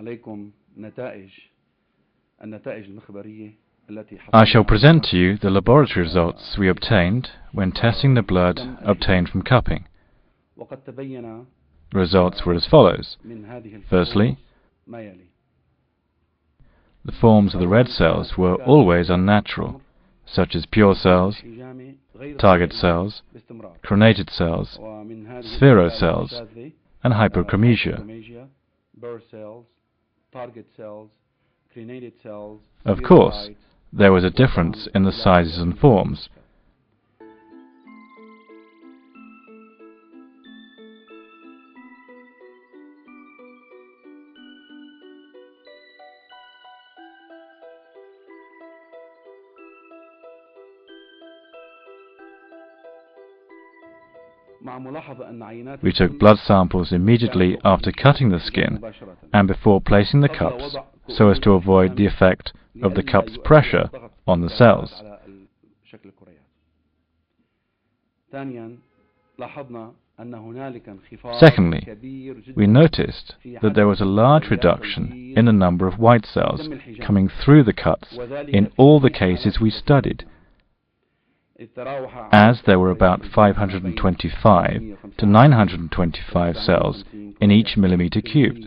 عليكم النتائج المخبرية التي I shall present to you the laboratory results we obtained when testing the blood obtained from cupping. وقد تبين The results were as follows. من هذه Firstly, ما يلي. the forms of the red cells were always unnatural, such as pure cells, target cells, cronated cells, spherocells, cells, and hyperchromesia. Burr cells, target cells, crenated cells. Of course, there was a difference in the sizes and forms. We took blood samples immediately after cutting the skin and before placing the cups so as to avoid the effect of the cup's pressure on the cells. Secondly, we noticed that there was a large reduction in the number of white cells coming through the cuts in all the cases we studied, as there were about 525 to 925 cells in each millimeter cubed.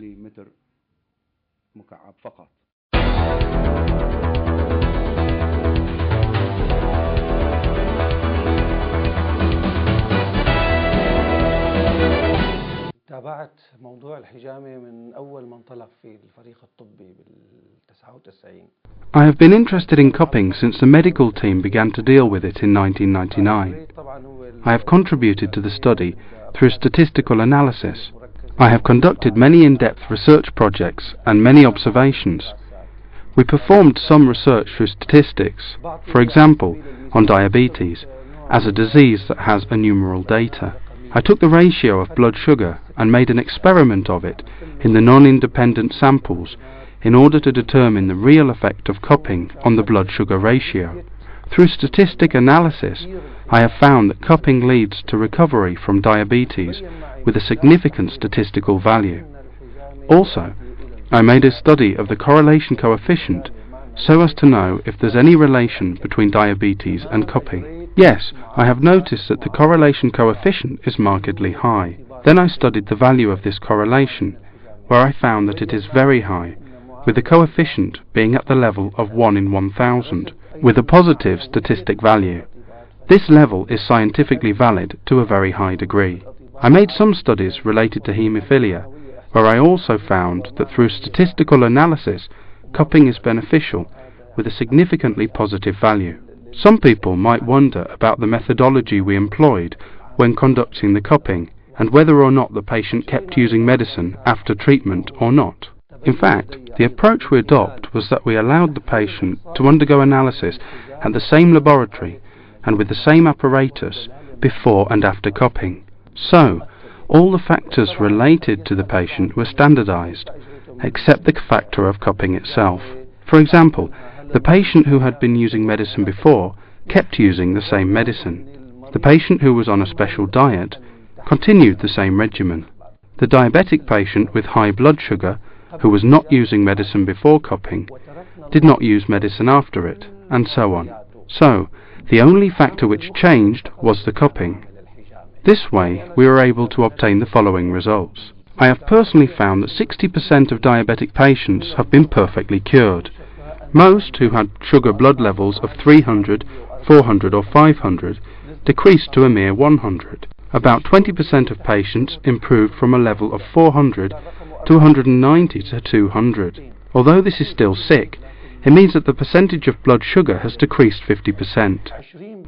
تابعت موضوع الحجامة من أول ما انطلق في الفريق الطبي بال99. I have been interested in cupping since the medical team began to deal with it in 1999. I have contributed to the study through statistical analysis. I have conducted many in-depth research projects and many observations. We performed some research through statistics, for example, on diabetes, as a disease that has innumerable data. I took the ratio of blood sugar and made an experiment of it in the non-independent samples in order to determine the real effect of cupping on the blood sugar ratio. Through statistic analysis, I have found that cupping leads to recovery from diabetes with a significant statistical value. Also, I made a study of the correlation coefficient so as to know if there's any relation between diabetes and cupping. Yes, I have noticed that the correlation coefficient is markedly high. Then I studied the value of this correlation, where I found that it is very high, with the coefficient being at the level of 1 in 1,000, with a positive statistic value. This level is scientifically valid to a very high degree. I made some studies related to haemophilia, where I also found that through statistical analysis, cupping is beneficial, with a significantly positive value. Some people might wonder about the methodology we employed when conducting the cupping, and whether or not the patient kept using medicine after treatment or not. In fact, the approach we adopted was that we allowed the patient to undergo analysis at the same laboratory and with the same apparatus before and after cupping. So, all the factors related to the patient were standardized, except the factor of cupping itself. For example, the patient who had been using medicine before kept using the same medicine. The patient who was on a special diet continued the same regimen. The diabetic patient with high blood sugar, who was not using medicine before cupping, did not use medicine after it, and so on. So, the only factor which changed was the cupping. This way, we were able to obtain the following results. I have personally found that 60% of diabetic patients have been perfectly cured. Most who had sugar blood levels of 300, 400 or 500 decreased to a mere 100. About 20% of patients improved from a level of 400 to 190 to 200. Although this is still sick, it means that the percentage of blood sugar has decreased 50%.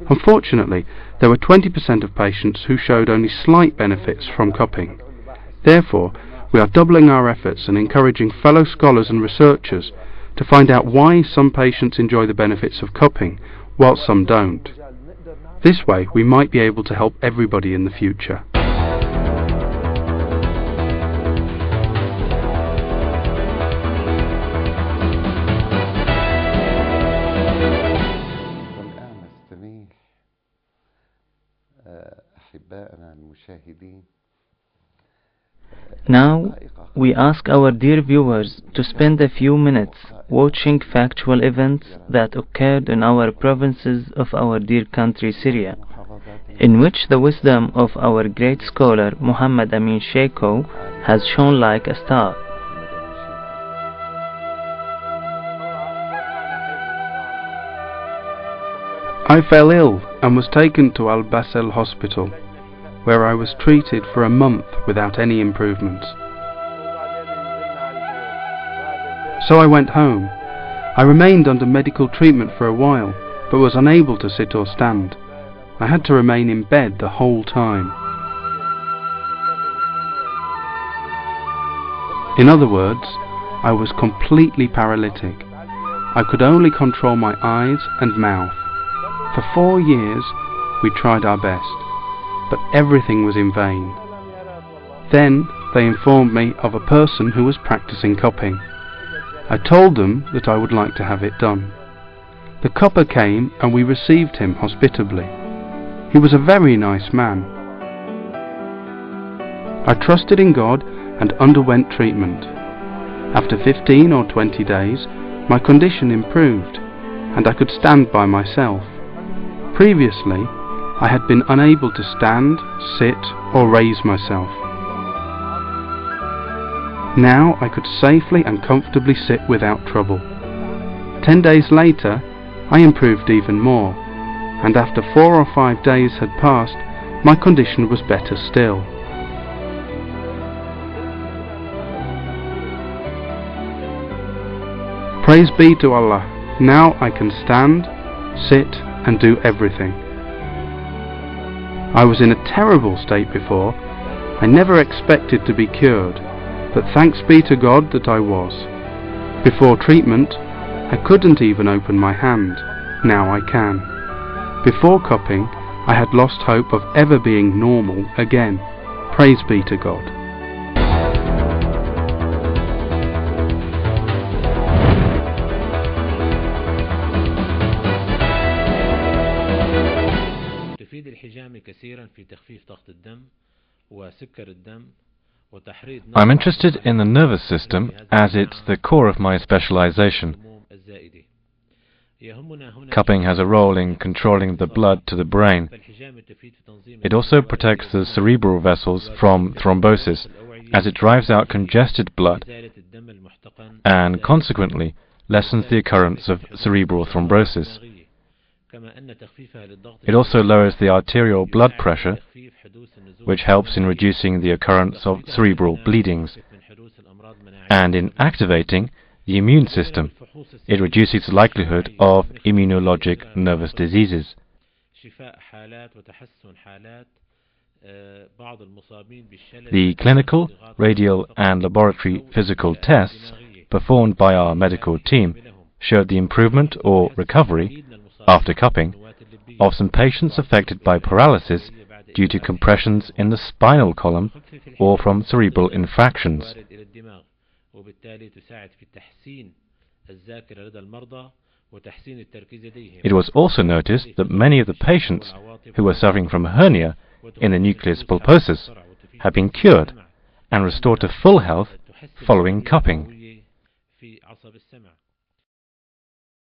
Unfortunately, there were 20% of patients who showed only slight benefits from cupping. Therefore, we are doubling our efforts and encouraging fellow scholars and researchers to find out why some patients enjoy the benefits of cupping, while some don't. This way, we might be able to help everybody in the future. أحبائنا المشاهدين، Now, we ask our dear viewers to spend a few minutes watching factual events that occurred in our provinces of our dear country Syria, in which the wisdom of our great scholar Muhammad Amin Sheikho has shone like a star. I fell ill and was taken to Al Basel Hospital, where I was treated for a month without any improvements. So I went home. I remained under medical treatment for a while, but was unable to sit or stand. I had to remain in bed the whole time. In other words, I was completely paralytic. I could only control my eyes and mouth. For 4 years we tried our best, but everything was in vain. Then they informed me of a person who was practicing cupping. I told them that I would like to have it done. The cupper came and we received him hospitably. He was a very nice man. I trusted in God and underwent treatment. After 15 or 20 days, my condition improved, and I could stand by myself. Previously, I had been unable to stand, sit, or raise myself. Now I could safely and comfortably sit without trouble. 10 days later, I improved even more, and after 4 or 5 days had passed, my condition was better still. Praise be to Allah, now I can stand, sit, and do everything. I was in a terrible state before. I never expected to be cured, but thanks be to God that I was. Before treatment, I couldn't even open my hand. Now I can. Before cupping, I had lost hope of ever being normal again. Praise be to God. تفيد الحجامة كثيرا في تخفيف ضغط الدم وسكر الدم. I'm interested in the nervous system as it's the core of my specialization. Cupping has a role in controlling the blood to the brain. It also protects the cerebral vessels from thrombosis as it drives out congested blood and consequently lessens the occurrence of cerebral thrombosis. It also lowers the arterial blood pressure, which helps in reducing the occurrence of cerebral bleedings, and in activating the immune system. It reduces the likelihood of immunologic nervous diseases. The clinical, radial and laboratory physical tests performed by our medical team showed the improvement or recovery, after cupping, of some patients affected by paralysis due to compressions in the spinal column or from cerebral infractions. It was also noticed that many of the patients who were suffering from hernia in the nucleus pulposus have been cured and restored to full health following cupping.